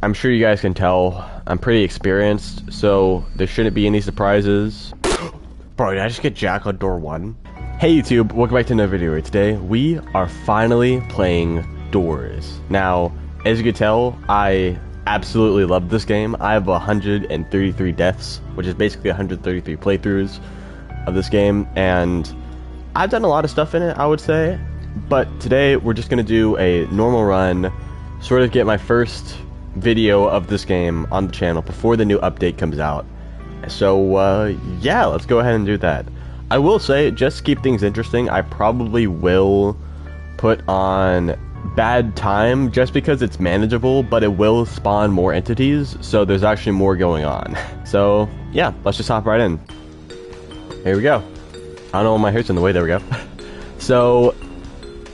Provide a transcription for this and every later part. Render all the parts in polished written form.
I'm sure you guys can tell, I'm pretty experienced, so there shouldn't be any surprises. Bro, did I just get Jack on door 1? Hey YouTube, welcome back to another video. Today, we are finally playing Doors. Now, as you can tell, I absolutely love this game. I have 133 deaths, which is basically 133 playthroughs of this game, and I've done a lot of stuff in it, I would say. But today, we're just going to do a normal run, sort of get my first video of this game on the channel before the new update comes out. So, yeah, let's go ahead and do that. I will say, just to keep things interesting, I probably will put on bad time just because it's manageable, but it will spawn more entities, so there's actually more going on. So, yeah, let's just hop right in. Here we go. I don't know why my hair's in the way, there we go. So,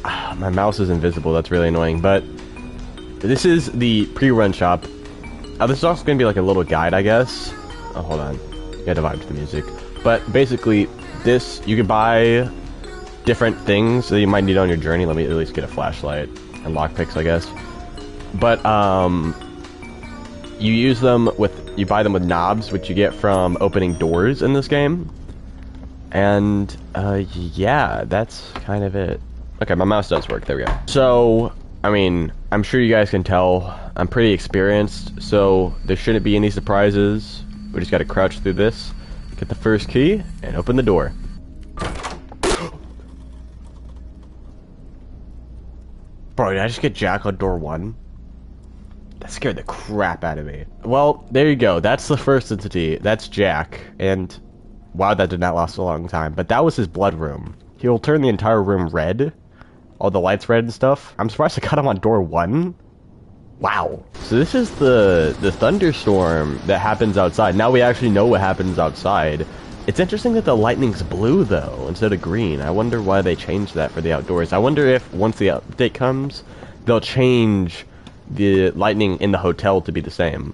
my mouse is invisible, that's really annoying, but this is the pre-run shop. This is also going to be like a little guide, I guess. Oh, hold on. You gotta vibe to the music. But basically, this, you can buy different things that you might need on your journey. Let me at least get a flashlight and lockpicks, I guess. But, you use them with, you buy them with knobs, which you get from opening doors in this game. And, yeah, that's kind of it. Okay, my mouse does work, there we go. So, I mean, I'm sure you guys can tell, I'm pretty experienced, so there shouldn't be any surprises. We just gotta crouch through this, get the first key, and open the door. Bro, did I just get Jack on door 1? That scared the crap out of me. Well, there you go, that's the first entity, that's Jack, and wow, that did not last a long time, but that was his blood room. He'll turn the entire room red. All the lights red and stuff. I'm surprised I got him on door 1. Wow. So this is the thunderstorm that happens outside. Now we actually know what happens outside. It's interesting that the lightning's blue, though, instead of green. I wonder why they changed that for the outdoors. I wonder if, once the update comes, they'll change the lightning in the hotel to be the same.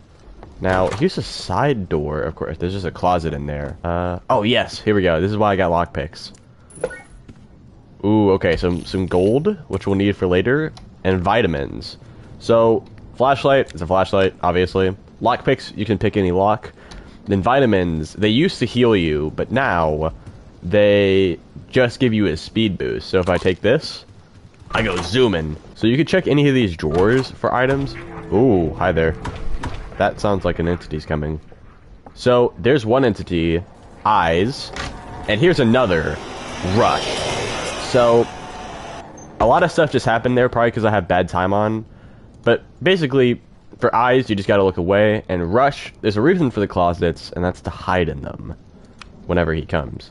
Now, here's a side door, of course. There's just a closet in there. Oh, yes. Here we go. This is why I got lockpicks. Ooh, okay, some gold, which we'll need for later, and vitamins. So, flashlight is a flashlight, obviously. Lockpicks, you can pick any lock. Then vitamins, they used to heal you, but now they just give you a speed boost. So if I take this, I go zooming. So you can check any of these drawers for items. Ooh, hi there. That sounds like an entity's coming. So, there's one entity, eyes, and here's another, rush. So, a lot of stuff just happened there, probably because I have bad time on. But basically, for eyes, you just gotta look away. And rush, there's a reason for the closets, and that's to hide in them whenever he comes.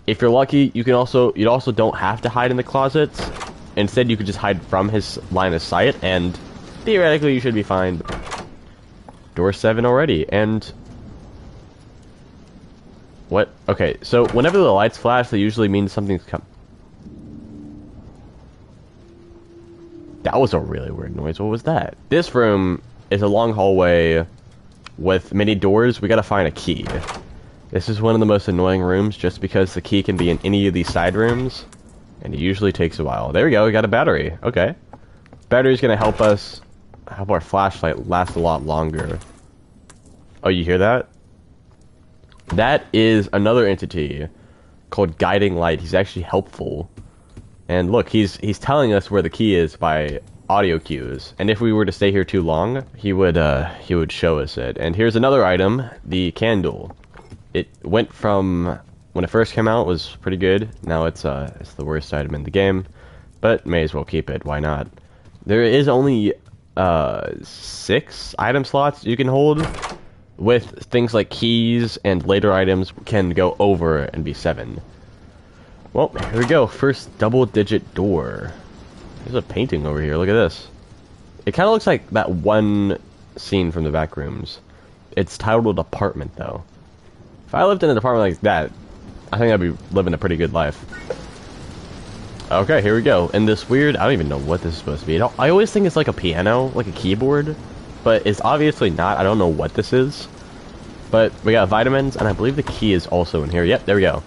If you're lucky, you also don't have to hide in the closets. Instead, you could just hide from his line of sight, and theoretically, you should be fine. Door 7 already, and what? Okay, so whenever the lights flash, they usually mean something's coming. That was a really weird noise. What was that? This room is a long hallway with many doors. We gotta find a key. This is one of the most annoying rooms just because the key can be in any of these side rooms, and it usually takes a while. There we go, we got a battery. Okay. Battery's gonna help us have our flashlight last a lot longer. Oh, you hear that? That is another entity called Guiding Light. He's actually helpful. And look, he's telling us where the key is by audio cues. And if we were to stay here too long, he would show us it. And here's another item, the candle. It went from, when it first came out, it was pretty good. Now it's the worst item in the game, but may as well keep it. Why not? There is only 6 item slots you can hold, with things like keys, and later items can go over and be 7. Well, here we go. First double-digit door. There's a painting over here. Look at this. It kind of looks like that one scene from the back rooms. It's titled Apartment, though. If I lived in an apartment like that, I think I'd be living a pretty good life. Okay, here we go. And this weird... I don't even know what this is supposed to be. I always think it's like a piano, like a keyboard. But it's obviously not. I don't know what this is. But we got vitamins, and I believe the key is also in here. Yep, there we go.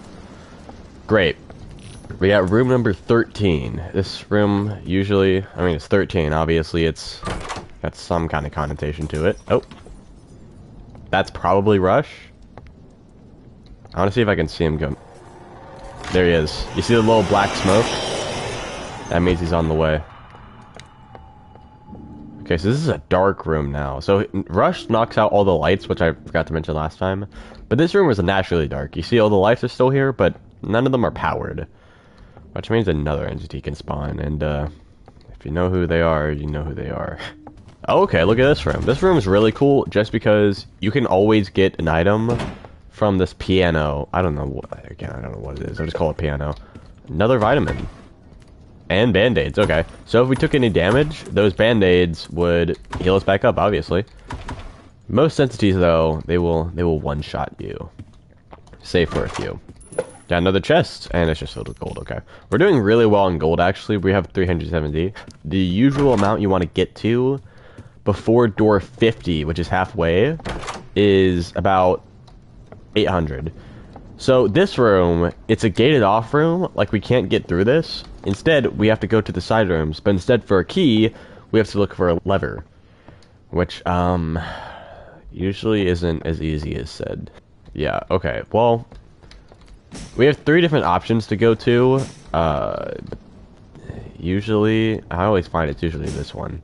Great. We got room number 13. This room usually, I mean, it's 13. Obviously, it's That's some kind of connotation to it. Oh. That's probably Rush. I want to see if I can see him go. There he is. You see the little black smoke? That means he's on the way. Okay, so this is a dark room now. So Rush knocks out all the lights, which I forgot to mention last time. But this room is naturally dark. You see all the lights are still here, but none of them are powered. Which means another entity can spawn. And if you know who they are, you know who they are. Okay, look at this room. This room is really cool just because you can always get an item from this piano. I don't know what, again, I don't know what it is. I'll just call it piano. Another vitamin. And band-aids, okay. So if we took any damage, those band-aids would heal us back up, obviously. Most entities, though, they will one-shot you. Save for a few. Got another chest, and it's just filled with gold, okay. We're doing really well in gold, actually. We have 370. The usual amount you want to get to before door 50, which is halfway, is about 800. So this room, it's a gated off room, like we can't get through this. Instead, we have to go to the side rooms, but instead for a key, we have to look for a lever. Which, usually isn't as easy as said. Yeah, okay, well, we have 3 different options to go to. Usually, I always find it's usually this one.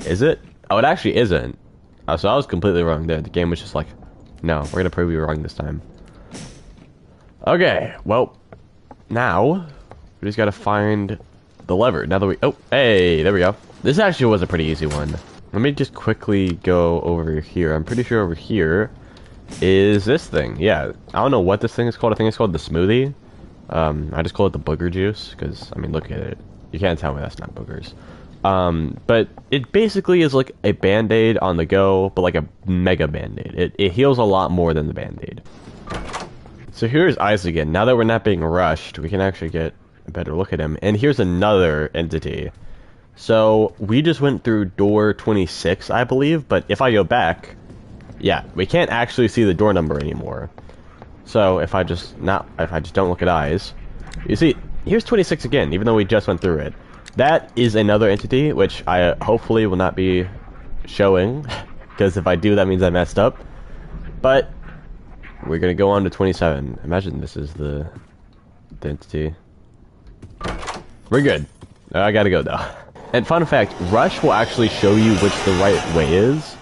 Is it? Oh, it actually isn't. So I was completely wrong there. The game was just like, no, we're gonna prove you wrong this time. Okay, well, now we just gotta find the lever. Now that we, oh, hey, there we go. This actually was a pretty easy one. Let me just quickly go over here. I'm pretty sure over here is this thing. Yeah, I don't know what this thing is called. I think it's called the smoothie. I just call it the booger juice because, I mean, look at it. You can't tell me that's not boogers. But it basically is like a band-aid on the go, but like a mega band-aid. It heals a lot more than the band-aid. So here's Eyes again. Now that we're not being rushed, we can actually get a better look at him. And here's another entity. So we just went through door 26, I believe, but if I go back, yeah, we can't actually see the door number anymore. So if I just don't look at Eyes, you see, here's 26 again, even though we just went through it. That is another entity, which I hopefully will not be showing, because if I do, that means I messed up. But we're gonna go on to 27. Imagine this is the entity. We're good. I gotta go though. And fun fact, Rush will actually show you which the right way is,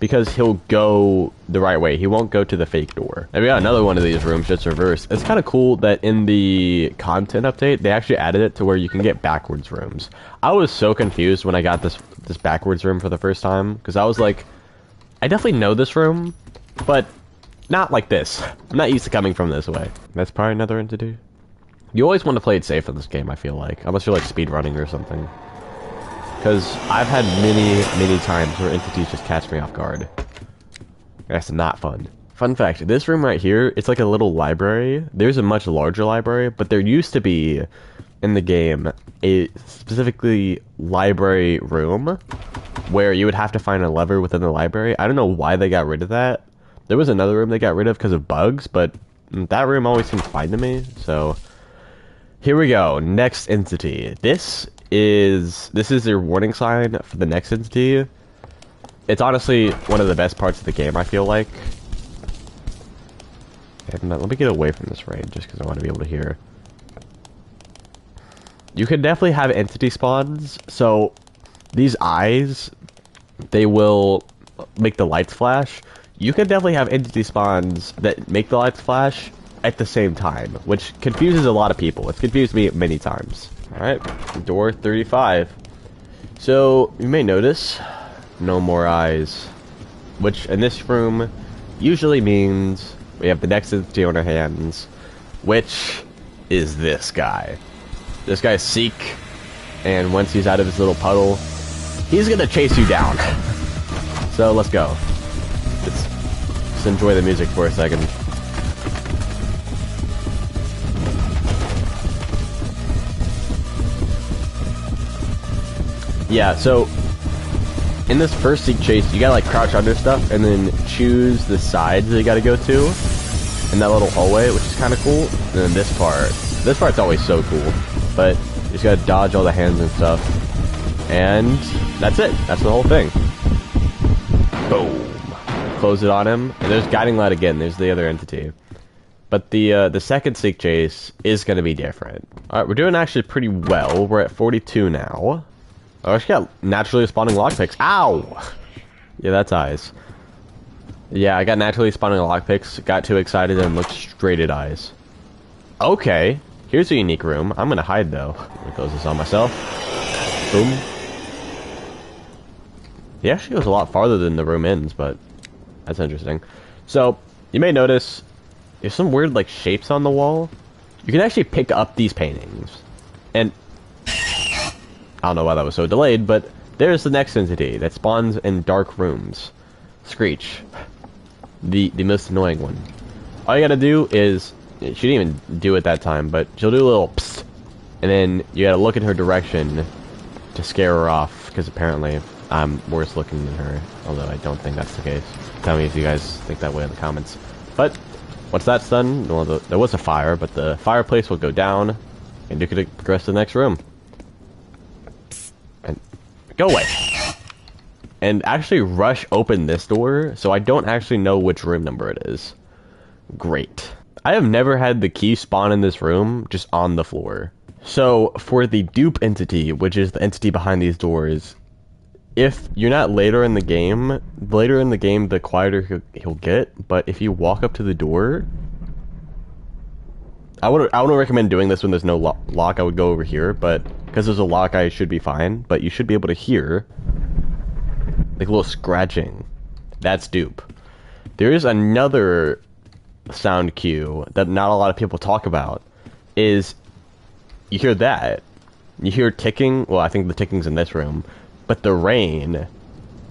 because he'll go the right way. He won't go to the fake door. And we got another one of these rooms just reversed. It's kind of cool that in the content update, they actually added it to where you can get backwards rooms. I was so confused when I got this backwards room for the first time, because I was like, I definitely know this room, but not like this. I'm not used to coming from this way. That's probably another entity. You always want to play it safe in this game, I feel like. Unless you're like speedrunning or something. Because I've had many times where entities just catch me off guard. That's not fun. Fun fact, this room right here, it's like a little library. There's a much larger library, but there used to be, in the game, a specifically library room where you would have to find a lever within the library. I don't know why they got rid of that. There was another room they got rid of because of bugs, but that room always seemed fine to me, so... Here we go, next entity. This is your warning sign for the next entity. It's honestly one of the best parts of the game, I feel like. And let me get away from this raid, just because I want to be able to hear. You can definitely have entity spawns, so these eyes, they will make the lights flash. You can definitely have entity spawns that make the lights flash at the same time, which confuses a lot of people. It's confused me many times. Alright, door 35. So, you may notice, no more eyes. Which, in this room, usually means we have the next entity on our hands, which is this guy. This guy's Seek, and once he's out of his little puddle, he's gonna chase you down. So, let's go. Let's enjoy the music for a second. Yeah, so in this first Seek chase, you gotta like crouch under stuff and then choose the sides that you gotta go to in that little hallway, which is kind of cool. And then this part's always so cool, but you just gotta dodge all the hands and stuff. And that's it. That's the whole thing. Boom. Close it on him. And there's guiding light again. There's the other entity. But the second seek chase is going to be different. Alright, we're doing actually pretty well. We're at 42 now. Oh, I just got naturally spawning lockpicks. Ow! Yeah, that's eyes. Yeah, I got naturally spawning lockpicks, got too excited, and looked straight at eyes. Okay, here's a unique room. I'm gonna hide, though. I'm gonna close this on myself. Boom. He actually goes a lot farther than the room ends, but that's interesting. So, you may notice there's some weird, like, shapes on the wall. You can actually pick up these paintings. And I don't know why that was so delayed, but there's the next entity that spawns in dark rooms. Screech. The most annoying one. All you gotta do is, she didn't even do it that time, but she'll do a little psst, and then you gotta look in her direction to scare her off, because apparently I'm worse looking than her, although I don't think that's the case. Tell me if you guys think that way in the comments. But once that's done, well, there was a fire, but the fireplace will go down, and you can progress to the next room. And go away. And actually rush open this door, so I don't actually know which room number it is. Great. I have never had the key spawn in this room, just on the floor. So, for the dupe entity, which is the entity behind these doors, if you're not later in the game, the quieter he'll get, but if you walk up to the door, I wouldn't recommend doing this when there's no lock. I would go over here, but because there's a lock, I should be fine, but you should be able to hear like a little scratching. That's dupe. There is another sound cue that not a lot of people talk about, is you hear that. You hear ticking. Well, I think the ticking's in this room, but the rain,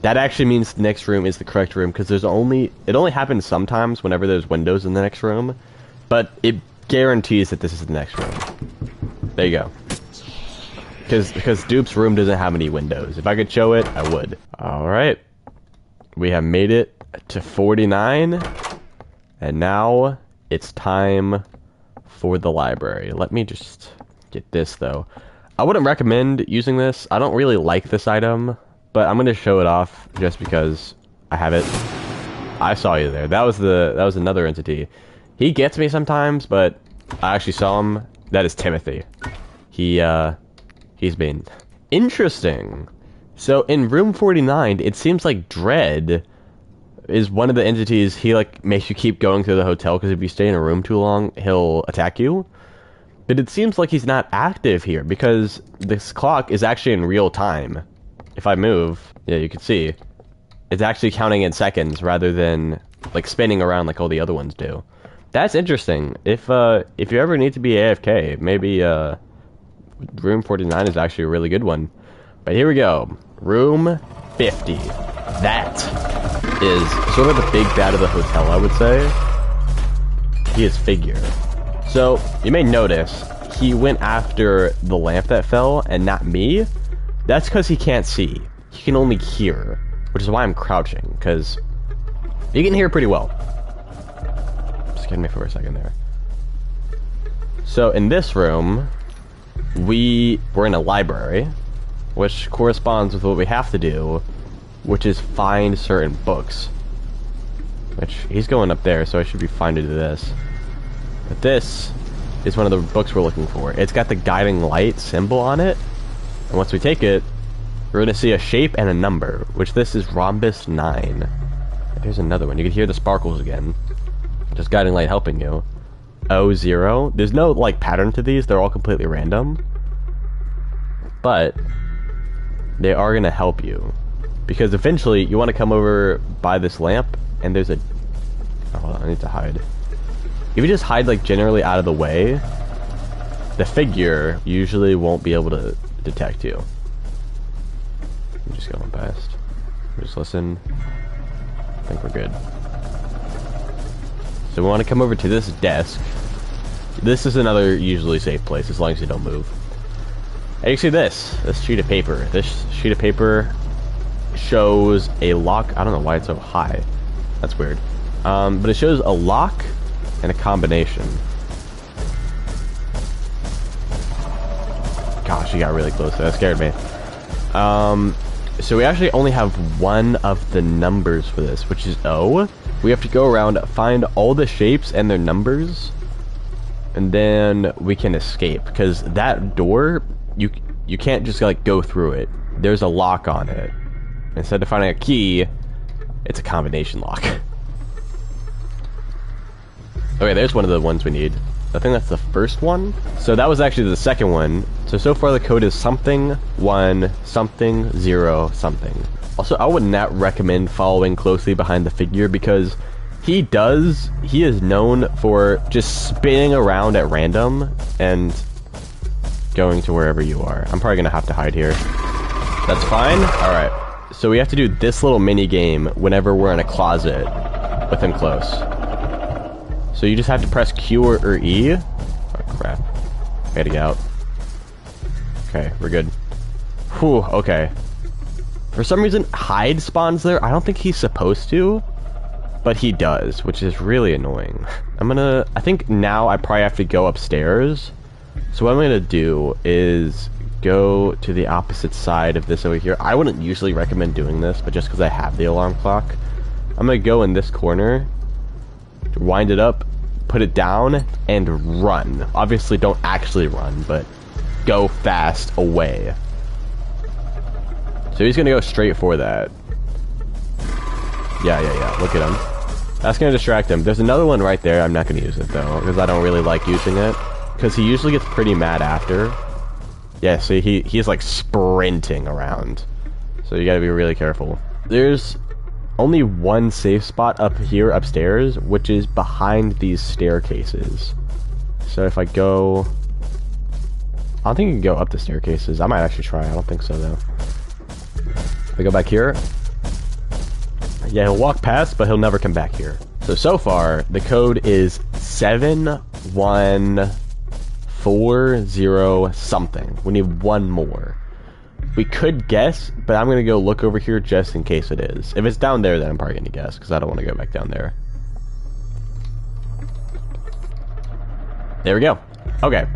that actually means the next room is the correct room, because it only happens sometimes whenever there's windows in the next room, but it guarantees that this is the next room. There you go. Because dupe's room doesn't have any windows. If I could show it, I would. Alright. We have made it to 49. And now it's time for the library. Let me just get this, though. I wouldn't recommend using this. I don't really like this item, but I'm going to show it off just because I have it. I saw you there. That was another entity. He gets me sometimes, but I actually saw him. That is Timothy. He's been interesting. So in room 49, it seems like Dread is one of the entities. He like makes you keep going through the hotel, because if you stay in a room too long, he'll attack you. But it seems like he's not active here, because this clock is actually in real time. If I move, yeah, you can see it's actually counting in seconds rather than like spinning around like all the other ones do. That's interesting. If you ever need to be AFK, maybe room 49 is actually a really good one. But here we go. Room 50. That is sort of the big bad of the hotel, I would say. He is Figure. So, you may notice, he went after the lamp that fell, and not me. That's because he can't see. He can only hear, which is why I'm crouching, because you can hear pretty well. Scared me for a second there. So, in this room, we're in a library, which corresponds with what we have to do, which is find certain books. Which, he's going up there, so I should be fine to do this. But this is one of the books we're looking for. It's got the guiding light symbol on it, and once we take it, we're going to see a shape and a number, which this is Rhombus 9. Here's another one. You can hear the sparkles again. Just guiding light helping you. 0, there's no like pattern to these, they're all completely random, but they are gonna help you, because eventually you want to come over by this lamp, and there's a hold on, I need to hide. If you just hide like generally out of the way, the figure usually won't be able to detect you. I'm just going past. Just listen. I think we're good. So we want to come over to this desk. This is another usually safe place, as long as you don't move. And you see this sheet of paper. This sheet of paper shows a lock. I don't know why it's so high. That's weird. But it shows a lock and a combination. Gosh, you got really close there. That scared me. So we actually only have one of the numbers for this, which is O. We have to go around, find all the shapes and their numbers, and then we can escape. Because that door, you can't just like go through it. There's a lock on it. Instead of finding a key, it's a combination lock. Okay, there's one of the ones we need. I think that's the first one. So that was actually the second one. So far the code is something, 1, something, 0, something. Also, I would not recommend following closely behind the figure because he is known for just spinning around at random and going to wherever you are. I'm probably gonna have to hide here. That's fine. Alright. So we have to do this little mini game whenever we're in a closet with him close. So you just have to press Q or E. Oh crap. I gotta get out. Okay, we're good. Whew, okay. For some reason, hide spawns there. I don't think he's supposed to, but he does, which is really annoying. I think now I probably have to go upstairs. So what I'm gonna do is go to the opposite side of this over here. I wouldn't usually recommend doing this, but just because I have the alarm clock, I'm gonna go in this corner, wind it up, put it down, and run. Obviously don't actually run, but go fast away. So he's gonna go straight for that. Yeah, look at him. That's gonna distract him. There's another one right there. I'm not gonna use it though, because I don't really like using it. Because he usually gets pretty mad after. Yeah, see, he's like sprinting around. So you gotta be really careful. There's only one safe spot up here upstairs, which is behind these staircases. So if I go... I don't think you can go up the staircases. I might actually try. I don't think so, though. If I go back here... Yeah, he'll walk past, but he'll never come back here. So far, the code is 7140 something. We need one more. We could guess, but I'm gonna go look over here just in case it is. If it's down there, then I'm probably gonna guess, because I don't want to go back down there. There we go. Okay.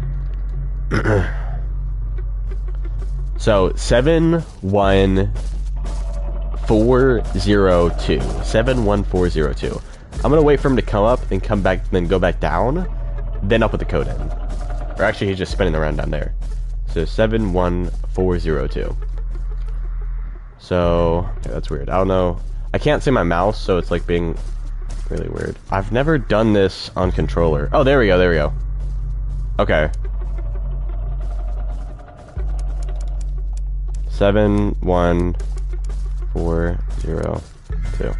So, 71402. 71402. I'm gonna wait for him to come up and come back, then go back down, then I'll put the code in. Or actually, he's just spinning around down there. So 71402. So yeah, that's weird. I don't know. I can't see my mouse, so it's like being really weird. I've never done this on controller. Oh, there we go. There we go. Okay. 71402.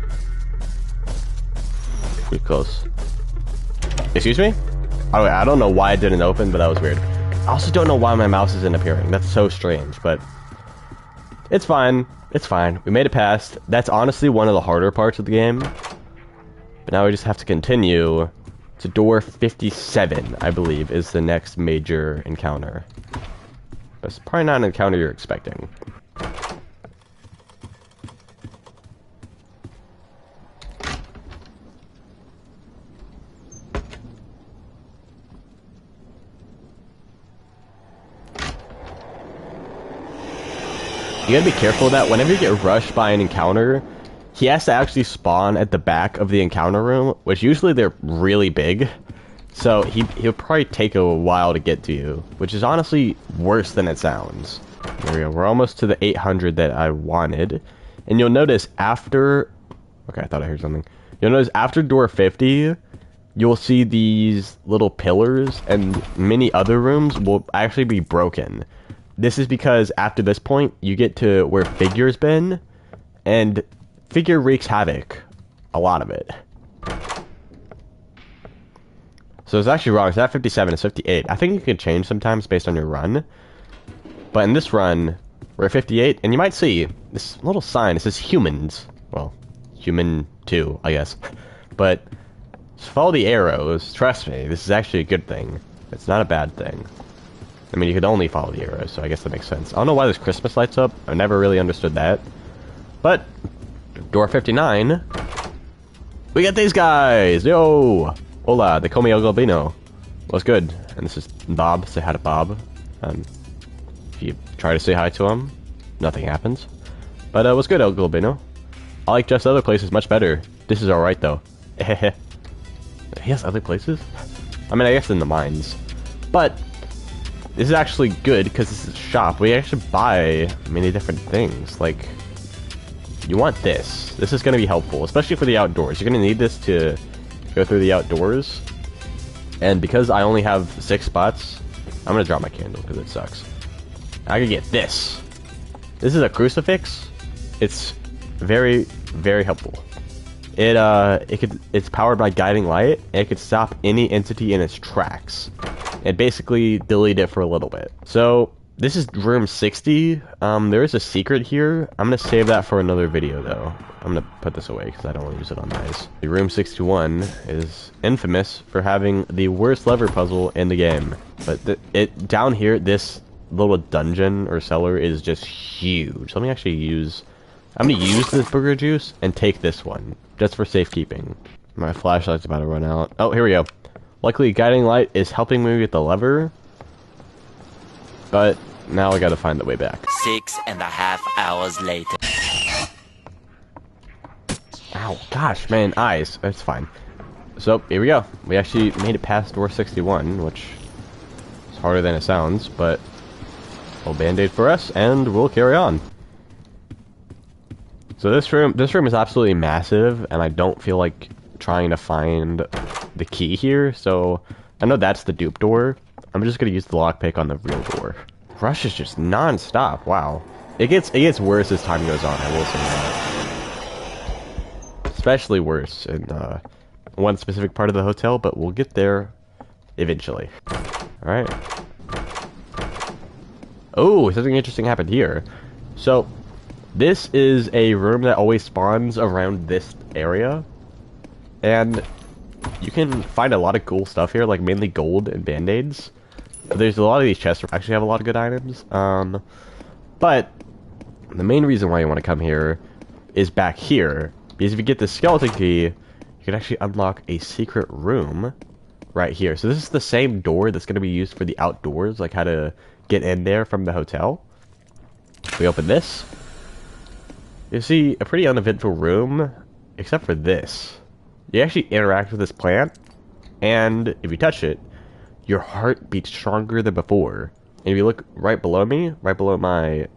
Pretty close. Excuse me? Oh, I don't know why it didn't open, but that was weird. I also don't know why my mouse isn't appearing. That's so strange, but it's fine. It's fine. We made it past. That's honestly one of the harder parts of the game. But now we just have to continue to door 57, I believe, is the next major encounter. But it's probably not an encounter you're expecting. You gotta be careful of that. Whenever you get rushed by an encounter, he has to actually spawn at the back of the encounter room, which usually they're really big. So he'll probably take a while to get to you, which is honestly worse than it sounds. There we go. We're almost to the 800 that I wanted. And you'll notice after... Okay, I thought I heard something. You'll notice after door 50, you'll see these little pillars, and many other rooms will actually be broken. This is because after this point, you get to where Figure's been, and Figure wreaks havoc. A lot of it. So it's actually wrong. It's not 57, it's 58. I think you can change sometimes based on your run. But in this run, we're at 58, and you might see this little sign. It says humans. Well, human 2, I guess. But just follow the arrows. Trust me, this is actually a good thing. It's not a bad thing. I mean, you could only follow the arrows, so I guess that makes sense. I don't know why there's Christmas lights up. I've never really understood that. But, door 59, we got these guys! Yo! Hola, they call me El Galbino. What's good? And this is Bob. Say hi to Bob. If you try to say hi to him, Nothing happens. But what's good, El Globino? I like just other places much better. This is alright though. He has other places? I mean, I guess in the mines. But this is actually good because this is a shop. We actually buy many different things. Like, you want this. This is going to be helpful, especially for the outdoors. You're going to need this to go through the outdoors. And because I only have 6 spots, I'm going to drop my candle because it sucks. I can get this. This is a crucifix. It's very, very helpful. It's powered by guiding light, and it could stop any entity in its tracks, and basically delete it for a little bit. So this is room 60. There is a secret here. I'm gonna save that for another video though. I'm gonna put this away because I don't want to use it on eyes. The room 61 is infamous for having the worst lever puzzle in the game, but down here, this little dungeon or cellar is just huge. Let me actually use. I'm gonna use this booger juice and take this one, just for safekeeping. My flashlight's about to run out. Oh, here we go. Luckily, guiding light is helping me with the lever, but now I gotta find the way back. 6.5 hours later. Ow, gosh, man, eyes. It's fine. So, here we go. We actually made it past door 61, which is harder than it sounds, but a band-aid for us, and we'll carry on. So this room is absolutely massive, and I don't feel like trying to find the key here, so I know that's the dupe door. I'm just gonna use the lockpick on the real door. Rush is just non-stop, wow. It gets worse as time goes on, I will say that. Especially worse in one specific part of the hotel, but we'll get there eventually. Alright. Oh, something interesting happened here. So, this is a room that always spawns around this area, and you can find a lot of cool stuff here, like mainly gold and band-aids. There's a lot of these chests that actually have a lot of good items, but the main reason why you want to come here is back here, because if you get the skeleton key, you can actually unlock a secret room right here. So this is the same door that's going to be used for the outdoors, like how to get in there from the hotel. We open this. You see a pretty uneventful room, except for this. You actually interact with this plant, and if you touch it, your heart beats stronger than before. And if you look right below me, right below my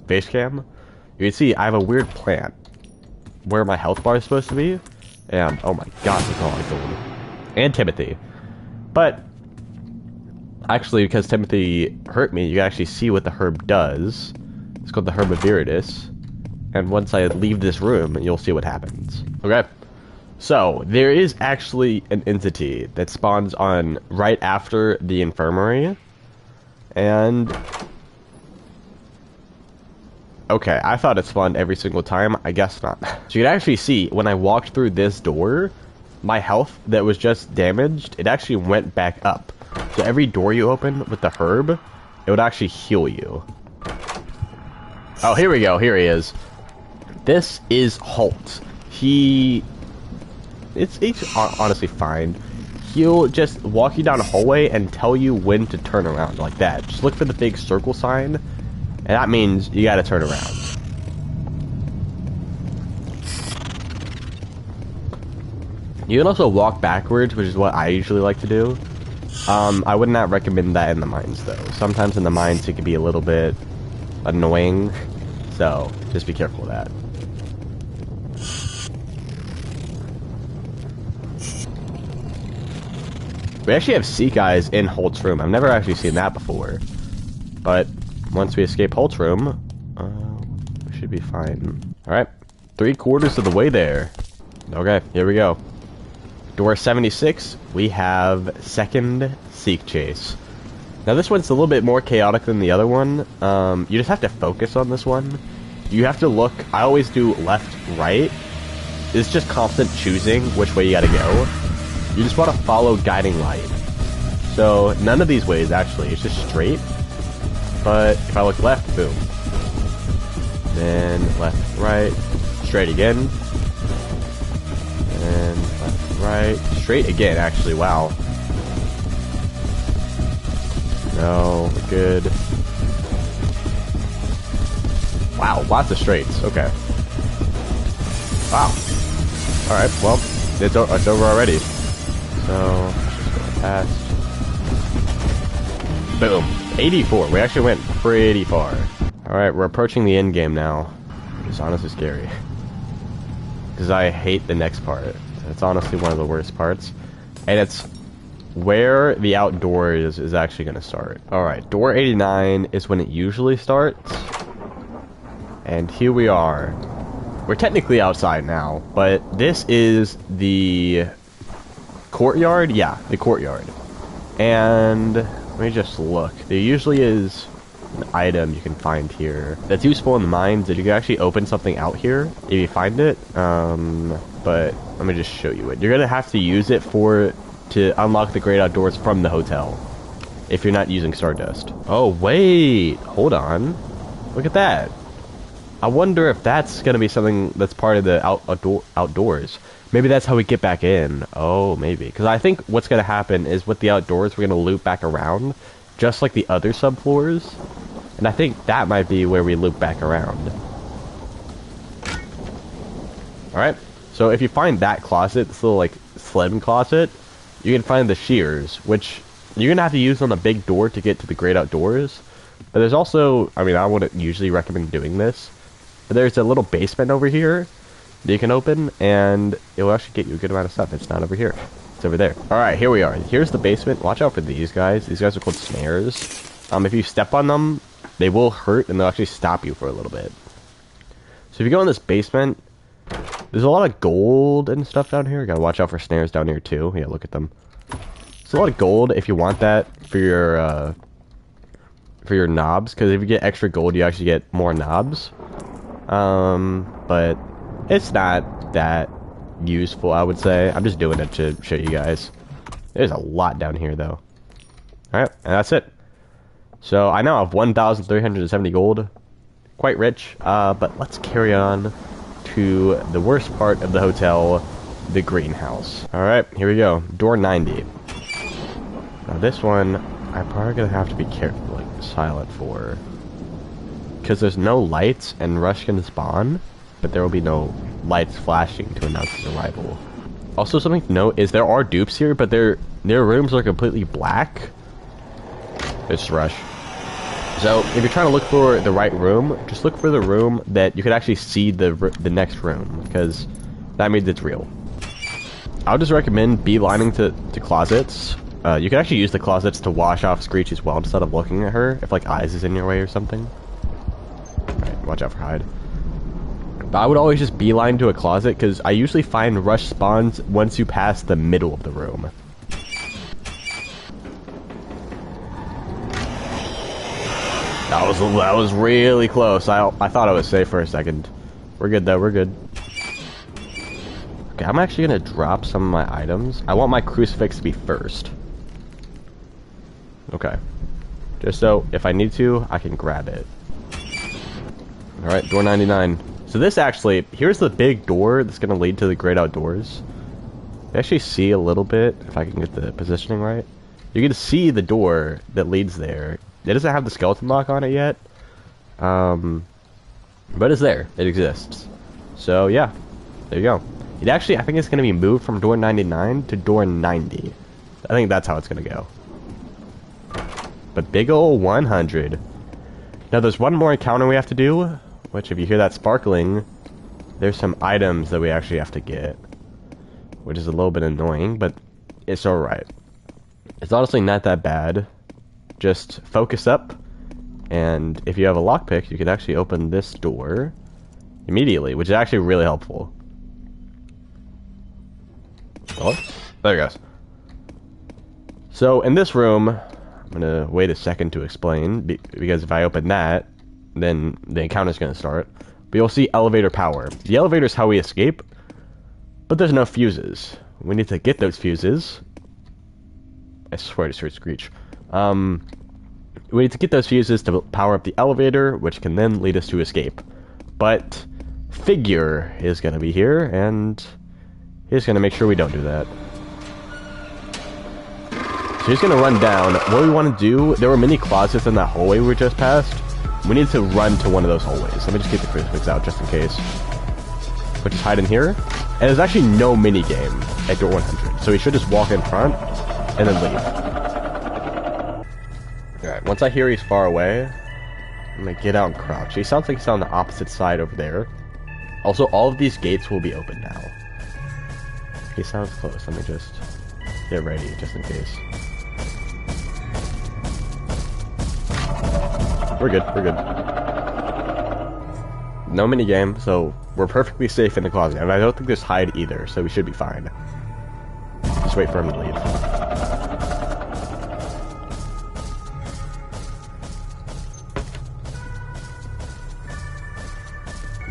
face cam, you can see I have a weird plant where my health bar is supposed to be. And oh my gosh, it's all like gold. And Timothy. But actually, because Timothy hurt me, you can actually see what the herb does. It's called the Herb of Viridis. And once I leave this room, you'll see what happens. Okay. So, there is actually an entity that spawns on right after the infirmary. And okay, I thought it spawned every single time. I guess not. So you can actually see, when I walked through this door, my health that was just damaged, it actually went back up. So every door you open with the herb, it would actually heal you. Oh, here we go. Here he is. This is Holt. It's honestly fine. He'll just walk you down a hallway and tell you when to turn around, like that. Just look for the big circle sign, and that means you gotta turn around. You can also walk backwards, which is what I usually like to do. I would not recommend that in the mines, though. Sometimes in the mines it can be a little bit annoying, so just be careful of that. We actually have sea guys in Holt's room. I've never actually seen that before. But once we escape Holt's room, we should be fine. Alright, 3/4 of the way there. Okay, here we go. Door 76, we have second Seek Chase. Now this one's a little bit more chaotic than the other one. You just have to focus on this one. You have to look, I always do left, right. It's just constant choosing which way you gotta go. You just want to follow guiding light. So, none of these ways, actually. It's just straight. But, if I look left, boom. Then, left, right. Straight again. And left, right. Straight again, actually. Wow. No, we're good. Wow, lots of straights. Okay. Wow. Alright, well, it's over already. So, let's just go past. Boom. 84. We actually went pretty far. Alright, we're approaching the end game now. It's honestly scary. Because I hate the next part. It's honestly one of the worst parts. And it's where the outdoors is actually going to start. Alright, door 89 is when it usually starts. And here we are. We're technically outside now, but this is the courtyard? Yeah, the courtyard. And let me just look. There usually is an item you can find here that's useful in the mines that you can actually open something out here if you find it. But let me just show you it. You're gonna have to use it to unlock the great outdoors from the hotel if you're not using Stardust. Oh wait, hold on. Look at that. I wonder if that's gonna be something that's part of the outdoors. Maybe that's how we get back in. Oh, maybe. Because I think what's gonna happen is with the outdoors, we're gonna loop back around, just like the other subfloors. And I think that might be where we loop back around. Alright, so if you find that closet, this little, like, slim closet, you can find the shears, which you're gonna have to use on the big door to get to the great outdoors. But there's also, I mean, I wouldn't usually recommend doing this, but there's a little basement over here that you can open, and it will actually get you a good amount of stuff. It's not over here. It's over there. Alright, here we are. Here's the basement. Watch out for these guys. These guys are called snares. If you step on them, they will hurt, and they'll actually stop you for a little bit. So if you go in this basement, there's a lot of gold and stuff down here. You gotta watch out for snares down here, too. Yeah, look at them. There's a lot of gold if you want that for your knobs, because if you get extra gold, you actually get more knobs. But it's not that useful, I would say. I'm just doing it to show you guys. There's a lot down here, though. Alright, and that's it. So, I now have 1,370 gold. Quite rich, but let's carry on to the worst part of the hotel, the greenhouse. Alright, here we go. Door 90. Now this one, I'm probably gonna have to be careful, like, silent for. Because there's no lights, and Rush can spawn, but there will be no lights flashing to announce his arrival. Also, something to note is there are dupes here, but their rooms are completely black. It's Rush. So, if you're trying to look for the right room, just look for the room that you can actually see the next room, because that means it's real. I would just recommend beelining to closets. You can actually use the closets to wash off Screech as well, instead of looking at her, if, like, Eyes is in your way or something. Alright, watch out for Hide. But I would always just beeline to a closet, because I usually find Rush spawns once you pass the middle of the room. That was really close. I thought I was safe for a second. We're good though, we're good. Okay, I'm actually gonna drop some of my items. I want my crucifix to be first. Okay. Just so, if I need to, I can grab it. Alright, door 99. So this actually, here's the big door that's gonna lead to the great outdoors. You actually see a little bit, if I can get the positioning right. You can see the door that leads there. It doesn't have the skeleton lock on it yet. But it's there. It exists. So, yeah. There you go. It actually, I think it's going to be moved from door 99 to door 90. I think that's how it's going to go. But big ol' 100. Now, there's one more encounter we have to do. Which, if you hear that sparkling, there's some items that we actually have to get. Which is a little bit annoying, but it's alright. It's honestly not that bad. Just focus up, and if you have a lockpick, you can actually open this door immediately, which is actually really helpful. Oh, there it goes. So, in this room, I'm gonna wait a second to explain, because if I open that, then the encounter's gonna start. But you'll see elevator power. The elevator is how we escape, but there's no fuses. We need to get those fuses. I swear to Screech. We need to get those fuses to power up the elevator, which can then lead us to escape. But Figure is going to be here, and he's going to make sure we don't do that. So he's going to run down. What we want to do, there were many closets in that hallway we just passed. We need to run to one of those hallways. Let me just get the crucifix out just in case. But just hide in here. And there's actually no mini game at door 100, so we should just walk in front and then leave. Alright, once I hear he's far away, I'm gonna get out and crouch. He sounds like he's on the opposite side over there. Also, all of these gates will be open now. He sounds close. Let me just get ready, just in case. We're good, we're good. No minigame, so we're perfectly safe in the closet. And I don't think there's hide either, so we should be fine. Just wait for him to leave.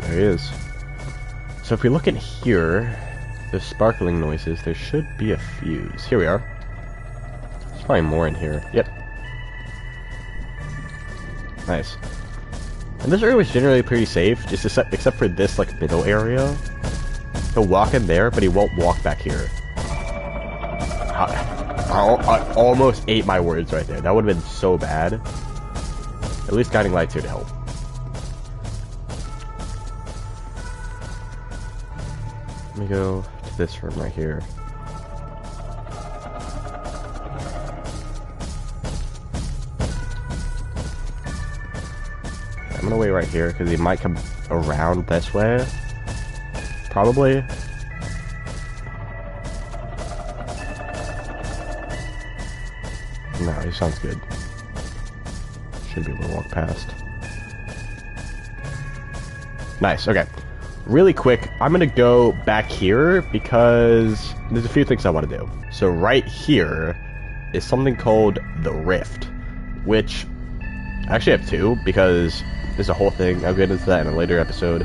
There he is. So if we look in here, the sparkling noises, there should be a fuse. Here we are. There's probably more in here. Yep. Nice. And this area was generally pretty safe, just except for this like middle area. He'll walk in there, but he won't walk back here. I almost ate my words right there. That would have been so bad. At least guiding light's here to help. Let me go to this room right here. I'm gonna wait right here because he might come around this way. Probably. No, he sounds good. Should be able to walk past. Nice, okay. Really quick, I'm gonna go back here because there's a few things I want to do. So right here is something called the Rift, which I actually have two because there's a whole thing. I'll get into that in a later episode.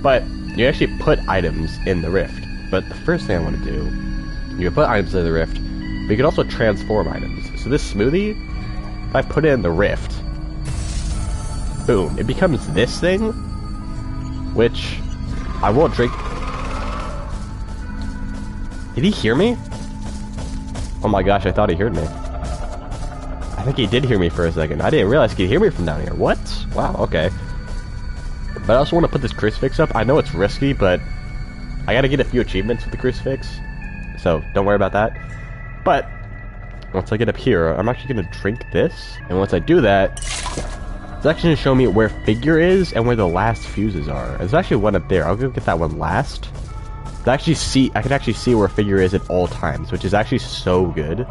But you actually put items in the Rift. But the first thing I want to do, you can put items in the Rift, but you can also transform items. So this smoothie, if I put it in the Rift, boom, it becomes this thing, which I won't drink. Did he hear me? Oh my gosh, I thought he heard me. I think he did hear me for a second. I didn't realize he could hear me from down here. What? Wow, okay. But I also want to put this crucifix up. I know it's risky, but I gotta get a few achievements with the crucifix. So, don't worry about that. But, once I get up here, I'm actually gonna drink this. And once I do that, it's actually gonna show me where figure is and where the last fuses are. There's actually one up there. I'll go get that one last. I can actually see where figure is at all times, which is actually so good.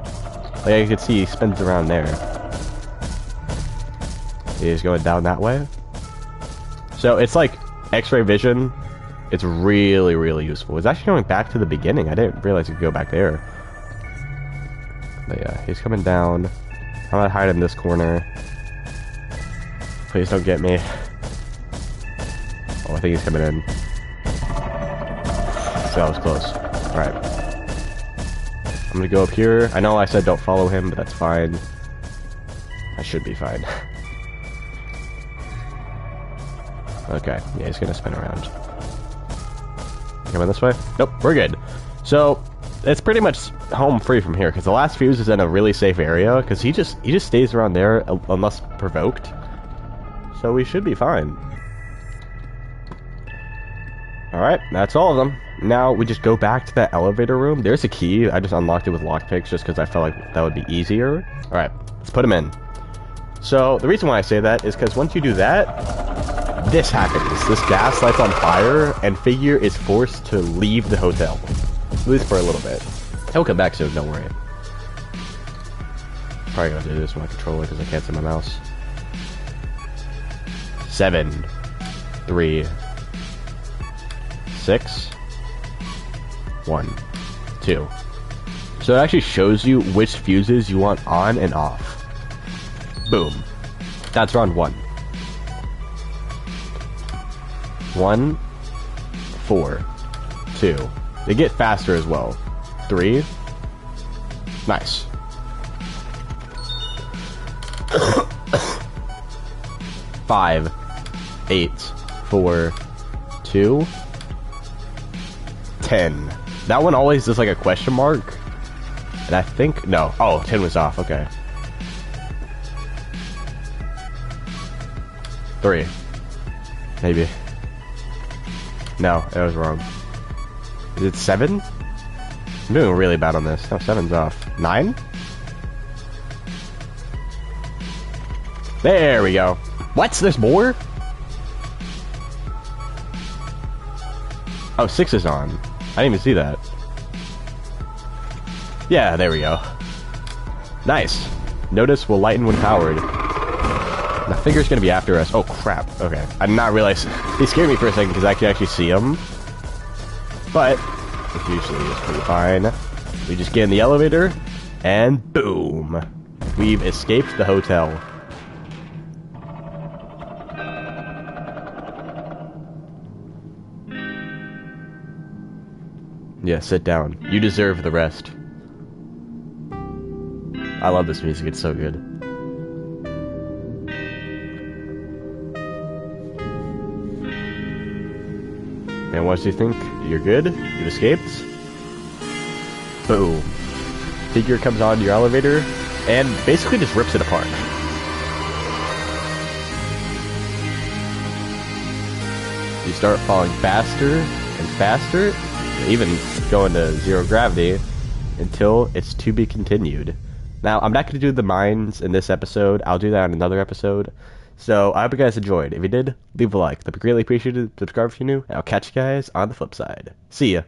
Like you can see, he spins around there. He's going down that way. So it's like X-ray vision. It's really, really useful. It's actually going back to the beginning. I didn't realize you could go back there. But yeah, he's coming down. I'm gonna hide in this corner. Please don't get me. Oh, I think he's coming in. So that was close. Alright. I'm gonna go up here. I know I said don't follow him, but that's fine. I should be fine. Okay, yeah, he's gonna spin around. Coming this way? Nope, we're good. So, it's pretty much home free from here, because the last fuse is in a really safe area, because he just stays around there unless provoked. So we should be fine. Alright, that's all of them. Now we just go back to that elevator room. There's a key. I just unlocked it with lockpicks just because I felt like that would be easier. Alright, let's put him in. So, the reason why I say that is because once you do that, this happens. This gas lights on fire, and figure is forced to leave the hotel. At least for a little bit. He'll come back soon, don't worry. Probably gonna do this with my controller because I can't see my mouse. 7, 3, 6, 1, 2. So it actually shows you which fuses you want on and off. Boom. That's round 1. 1, 4, 2. They get faster as well. 3. Nice. 5, 8, 4, 2, 10. That one always is like a question mark. And I think, no. Oh, 10 was off, okay. 3. Maybe. No, I was wrong. Is it 7? I'm doing really bad on this. No, 7's off. 9? There we go. What's this more? Oh, 6 is on. I didn't even see that. Yeah, there we go. Nice. Notice will lighten when powered. The finger's gonna be after us. Oh crap. Okay. I did not realize. They scared me for a second because I could actually see them. But it's usually just pretty fine. We just get in the elevator, and boom. We've escaped the hotel. Yeah, sit down. You deserve the rest. I love this music, it's so good. And what do you think? You're good? You've escaped? Boom. Figure comes on your elevator, and basically just rips it apart. You start falling faster and faster, even going to 0 gravity, until it's to be continued. Now, I'm not going to do the mines in this episode. I'll do that in another episode. So, I hope you guys enjoyed. If you did, leave a like. That'd be greatly appreciated. Subscribe if you're new. And I'll catch you guys on the flip side. See ya.